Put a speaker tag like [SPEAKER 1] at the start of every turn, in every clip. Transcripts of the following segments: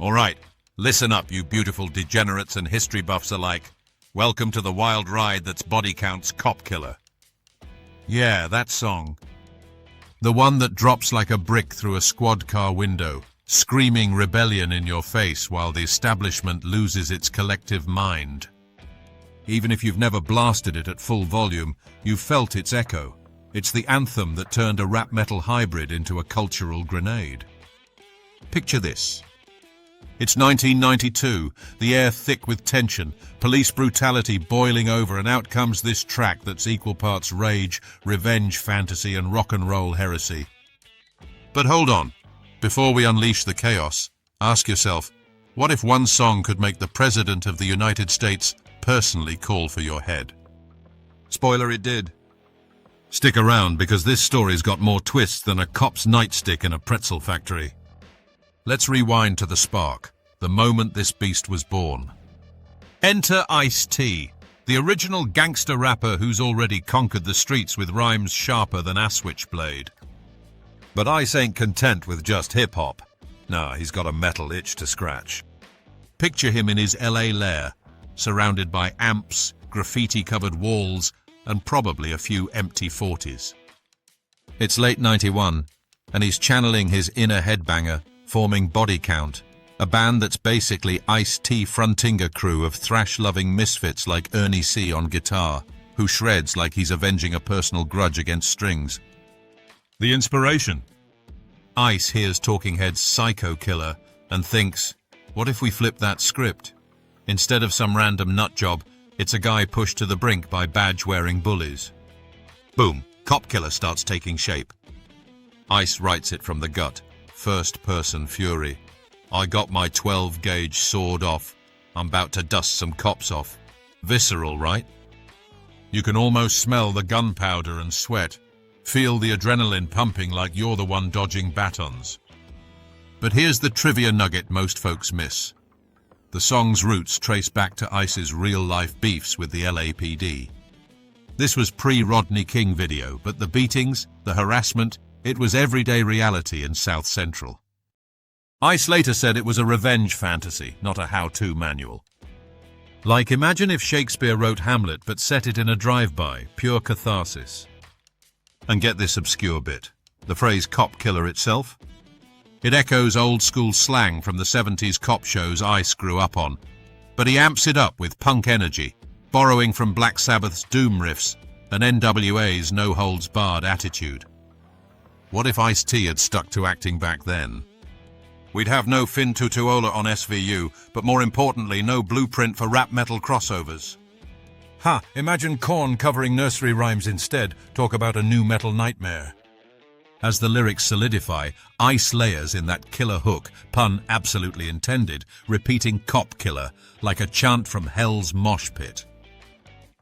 [SPEAKER 1] All right, listen up, you beautiful degenerates and history buffs alike. Welcome to the wild ride that's Body Count's Cop Killer. Yeah, that song. The one that drops like a brick through a squad car window, screaming rebellion in your face while the establishment loses its collective mind. Even if you've never blasted it at full volume, you've felt its echo. It's the anthem that turned a rap metal hybrid into a cultural grenade. Picture this. It's 1992, the air thick with tension, police brutality boiling over, and out comes this track that's equal parts rage, revenge fantasy, and rock and roll heresy. But hold on. Before we unleash the chaos, ask yourself, what if one song could make the President of the United States personally call for your head? Spoiler, it did. Stick around, because this story's got more twists than a cop's nightstick in a pretzel factory. Let's rewind to the spark, the moment this beast was born. Enter Ice-T, the original gangster rapper who's already conquered the streets with rhymes sharper than a switchblade. But Ice ain't content with just hip-hop. Nah, he's got a metal itch to scratch. Picture him in his LA lair, surrounded by amps, graffiti-covered walls, and probably a few empty 40s. It's late 91, and he's channeling his inner headbanger, forming Body Count, a band that's basically Ice-T frontinger crew of thrash-loving misfits like Ernie C on guitar, who shreds like he's avenging a personal grudge against strings. The inspiration? Ice hears Talking Head's Psycho Killer and thinks, what if we flip that script? Instead of some random nutjob, it's a guy pushed to the brink by badge-wearing bullies. Boom, Cop Killer starts taking shape. Ice writes it from the gut, first-person fury. I got my 12-gauge sword off. I'm about to dust some cops off. Visceral, right? You can almost smell the gunpowder and sweat. Feel the adrenaline pumping like you're the one dodging batons. But here's the trivia nugget most folks miss. The song's roots trace back to Ice's real-life beefs with the LAPD. This was pre-Rodney King video, but the beatings, the harassment, it was everyday reality in South Central. Ice later said it was a revenge fantasy, not a how-to manual. Like, imagine if Shakespeare wrote Hamlet but set it in a drive-by, pure catharsis. And get this obscure bit, the phrase cop killer itself. It echoes old-school slang from the 70s cop shows Ice grew up on, but he amps it up with punk energy, borrowing from Black Sabbath's doom riffs and NWA's no-holds-barred attitude. What if Ice-T had stuck to acting back then? We'd have no Fin Tutuola on SVU, but more importantly, no blueprint for rap metal crossovers. Ha, imagine Korn covering nursery rhymes instead, talk about a new metal nightmare. As the lyrics solidify, Ice layers in that killer hook, pun absolutely intended, repeating cop killer, like a chant from hell's mosh pit.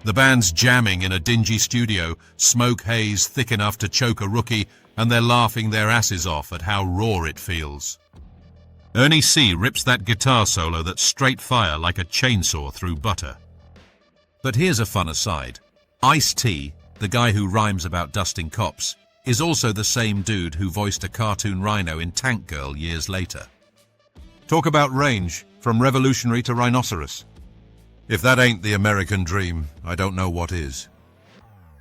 [SPEAKER 1] The band's jamming in a dingy studio, smoke haze thick enough to choke a rookie, and they're laughing their asses off at how raw it feels. Ernie C rips that guitar solo that's straight fire like a chainsaw through butter. But here's a fun aside. Ice-T, the guy who rhymes about dusting cops, is also the same dude who voiced a cartoon rhino in Tank Girl years later. Talk about range, from revolutionary to rhinoceros. If that ain't the American dream, I don't know what is.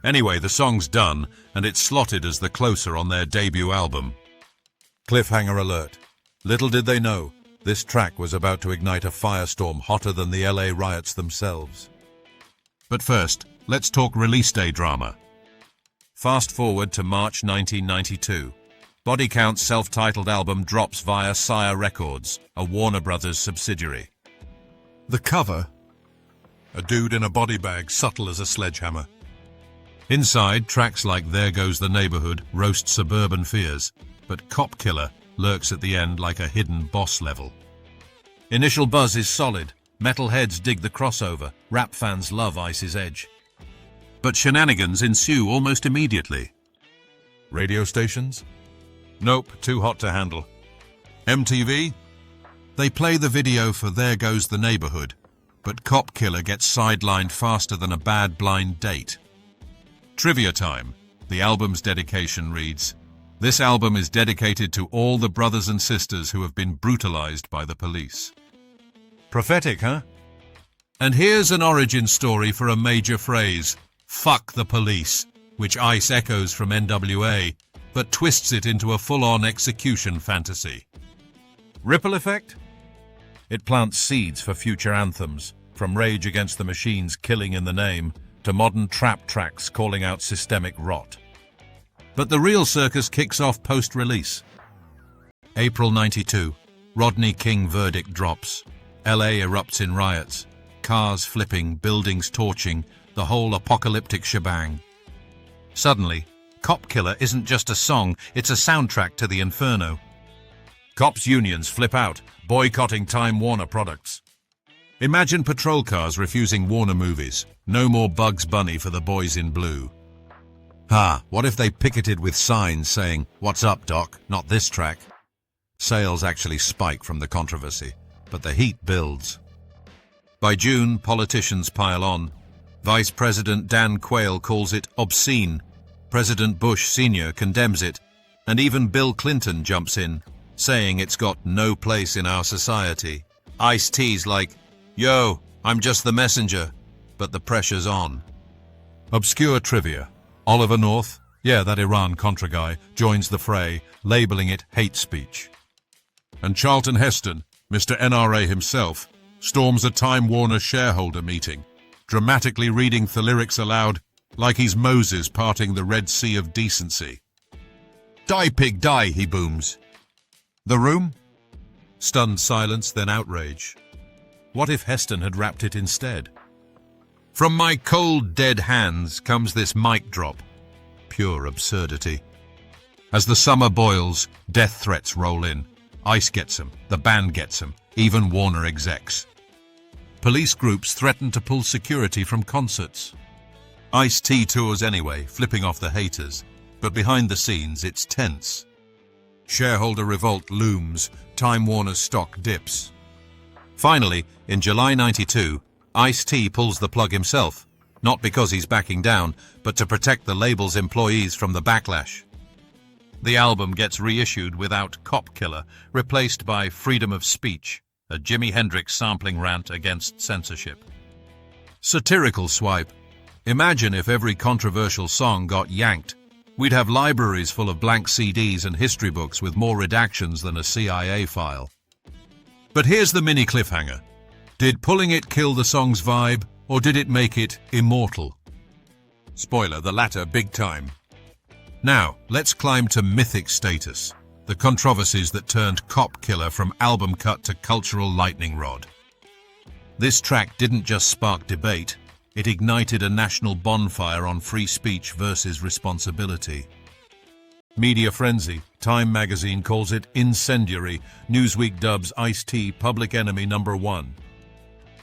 [SPEAKER 1] Anyway, the song's done, and it's slotted as the closer on their debut album. Cliffhanger alert. Little did they know, this track was about to ignite a firestorm hotter than the LA riots themselves. But first, let's talk release day drama. Fast forward to March 1992. Body Count's self-titled album drops via Sire Records, a Warner Brothers subsidiary. The cover? A dude in a body bag, subtle as a sledgehammer. Inside, tracks like There Goes the Neighborhood roast suburban fears, but Cop Killer lurks at the end like a hidden boss level. Initial buzz is solid. Metalheads dig the crossover. Rap fans love Ice's edge. But shenanigans ensue almost immediately. Radio stations? Nope, too hot to handle. MTV? They play the video for There Goes the Neighborhood, but Cop Killer gets sidelined faster than a bad blind date. Trivia time. The album's dedication reads, This album is dedicated to all the brothers and sisters who have been brutalized by the police. Prophetic, huh? And here's an origin story for a major phrase, "fuck the police," which Ice echoes from NWA, but twists it into a full-on execution fantasy. Ripple effect? It plants seeds for future anthems, from Rage Against the Machine's Killing in the Name to modern trap tracks calling out systemic rot. But the real circus kicks off post-release. April 92, Rodney King verdict drops. LA erupts in riots, cars flipping, buildings torching, the whole apocalyptic shebang. Suddenly, Cop Killer isn't just a song, it's a soundtrack to the inferno. Cops' unions flip out, boycotting Time Warner products. Imagine patrol cars refusing Warner movies. No more Bugs Bunny for the boys in blue. What if they picketed with signs saying, "What's up, Doc? Not this track." Sales actually spike from the controversy, but the heat builds. By June, politicians pile on. Vice President Dan Quayle calls it obscene. President Bush Sr. condemns it, and even Bill Clinton jumps in, saying it's got no place in our society. Ice-T's like, "Yo, I'm just the messenger," but the pressure's on. Obscure trivia. Oliver North, that Iran-Contra guy, joins the fray, labeling it hate speech. And Charlton Heston, Mr. NRA himself, storms a Time Warner shareholder meeting, dramatically reading the lyrics aloud like he's Moses parting the Red Sea of decency. "Die, pig, die," he booms. The room? Stunned silence, then outrage. What if Heston had rapped it instead? "From my cold, dead hands comes this mic drop." Pure absurdity. As the summer boils, death threats roll in. Ice gets them, the band gets them, even Warner execs. Police groups threaten to pull security from concerts. Ice-T tours anyway, flipping off the haters, but behind the scenes it's tense. Shareholder revolt looms, Time Warner's stock dips. Finally, in July 92, Ice-T pulls the plug himself, not because he's backing down, but to protect the label's employees from the backlash. The album gets reissued without Cop Killer, replaced by Freedom of Speech, a Jimi Hendrix sampling rant against censorship. Satirical swipe. Imagine if every controversial song got yanked. We'd have libraries full of blank CDs and history books with more redactions than a CIA file. But here's the mini cliffhanger. Did pulling it kill the song's vibe, or did it make it immortal? Spoiler, the latter big time. Now, let's climb to mythic status, the controversies that turned Cop Killer from album cut to cultural lightning rod. This track didn't just spark debate, it ignited a national bonfire on free speech versus responsibility. Media frenzy. Time magazine calls it incendiary. Newsweek dubs Ice-T public enemy #1.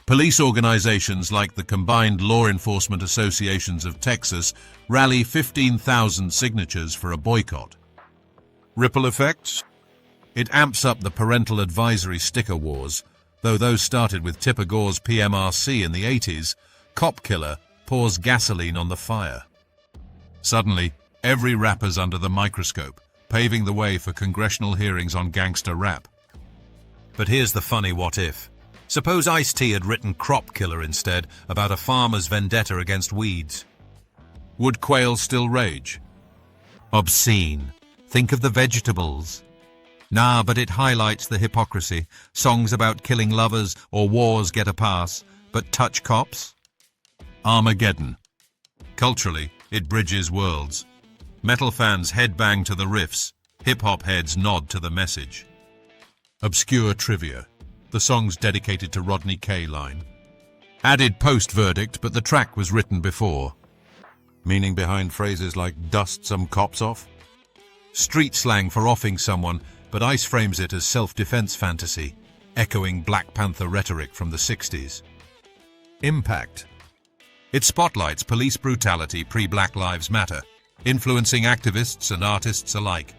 [SPEAKER 1] Police organizations like the Combined Law Enforcement Associations of Texas rally 15,000 signatures for a boycott. Ripple effects? It amps up the parental advisory sticker wars, though those started with Tipper Gore's PMRC in the 80s. Cop Killer pours gasoline on the fire. Suddenly, every rapper's under the microscope, paving the way for congressional hearings on gangster rap. But here's the funny what if. Suppose Ice-T had written Crop Killer instead, about a farmer's vendetta against weeds. Would Quayle still rage? Obscene. Think of the vegetables. Nah, but it highlights the hypocrisy. Songs about killing lovers or wars get a pass, but touch cops? Armageddon. Culturally, it bridges worlds. Metal fans headbang to the riffs, hip-hop heads nod to the message. Obscure trivia. The song's dedicated to Rodney K. line. Added post-verdict, but the track was written before. Meaning behind phrases like "dust some cops off"? Street slang for offing someone, but Ice frames it as self-defense fantasy, echoing Black Panther rhetoric from the 60s. Impact. It spotlights police brutality pre-Black Lives Matter, influencing activists and artists alike.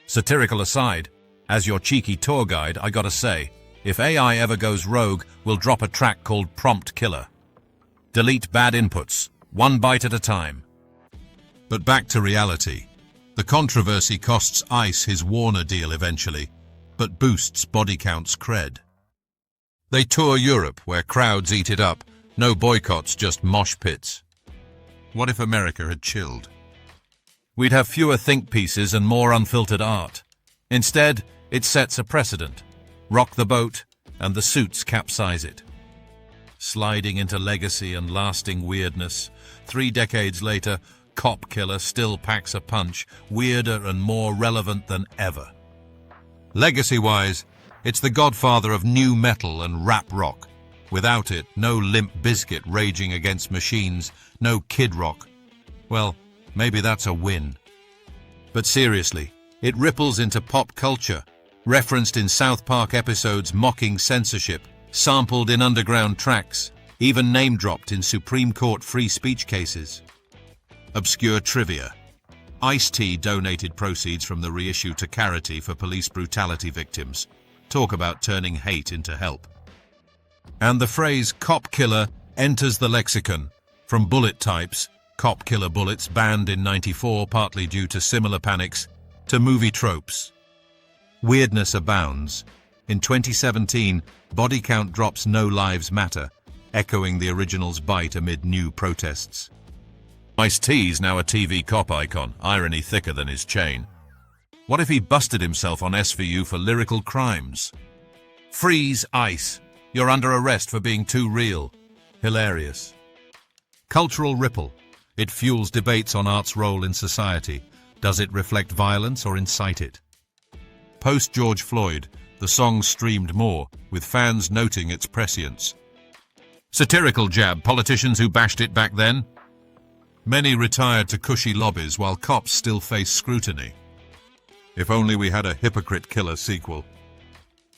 [SPEAKER 1] Satirical aside, as your cheeky tour guide, I gotta say, if AI ever goes rogue, we'll drop a track called Prompt Killer. Delete bad inputs, one byte at a time. But back to reality. The controversy costs Ice his Warner deal eventually, but boosts Body Count's cred. They tour Europe, where crowds eat it up. No boycotts, just mosh pits. What if America had chilled? We'd have fewer think pieces and more unfiltered art. Instead, it sets a precedent. Rock the boat, and the suits capsize it. Sliding into legacy and lasting weirdness, 3 decades later, Cop Killer still packs a punch, weirder and more relevant than ever. Legacy-wise, it's the godfather of new metal and rap rock. Without it, no Limp Bizkit raging against machines, no Kid Rock. Well, maybe that's a win. But seriously, it ripples into pop culture, referenced in South Park episodes mocking censorship, sampled in underground tracks, even name-dropped in Supreme Court free speech cases. Obscure trivia. Ice-T donated proceeds from the reissue to charity for police brutality victims. Talk about turning hate into help. And the phrase cop killer enters the lexicon, from bullet types, cop killer bullets banned in '94 partly due to similar panics, to movie tropes. Weirdness abounds. In 2017, Body Count drops No Lives Matter, echoing the original's bite amid new protests. Ice-T's now a TV cop icon, irony thicker than his chain. What if he busted himself on SVU for lyrical crimes? Freeze, Ice. You're under arrest for being too real. Hilarious. Cultural ripple. It fuels debates on art's role in society. Does it reflect violence or incite it? Post-George Floyd, the song streamed more, with fans noting its prescience. Satirical jab, politicians who bashed it back then? Many retired to cushy lobbies while cops still face scrutiny. If only we had a Hypocrite Killer sequel.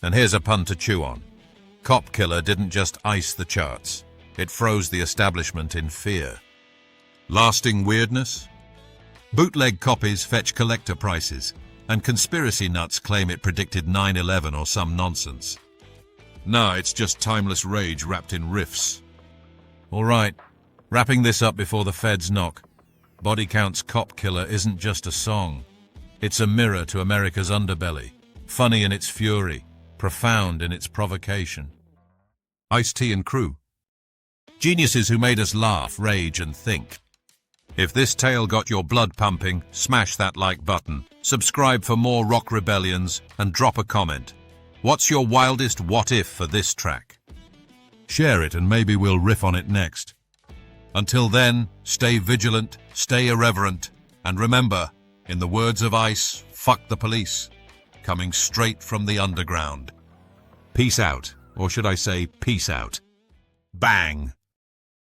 [SPEAKER 1] And here's a pun to chew on. Cop Killer didn't just ice the charts. It froze the establishment in fear. Lasting weirdness? Bootleg copies fetch collector prices, and conspiracy nuts claim it predicted 9/11 or some nonsense. Nah, it's just timeless rage wrapped in riffs. All right, wrapping this up before the feds knock. Body Count's Cop Killer isn't just a song. It's a mirror to America's underbelly, funny in its fury, profound in its provocation. Ice-T and crew. Geniuses who made us laugh, rage, and think. If this tale got your blood pumping, smash that like button, subscribe for more rock rebellions, and drop a comment. What's your wildest what if for this track? Share it and maybe we'll riff on it next. Until then, stay vigilant, stay irreverent, and remember, in the words of Ice, fuck the police, coming straight from the underground. Peace out, or should I say peace out. Bang!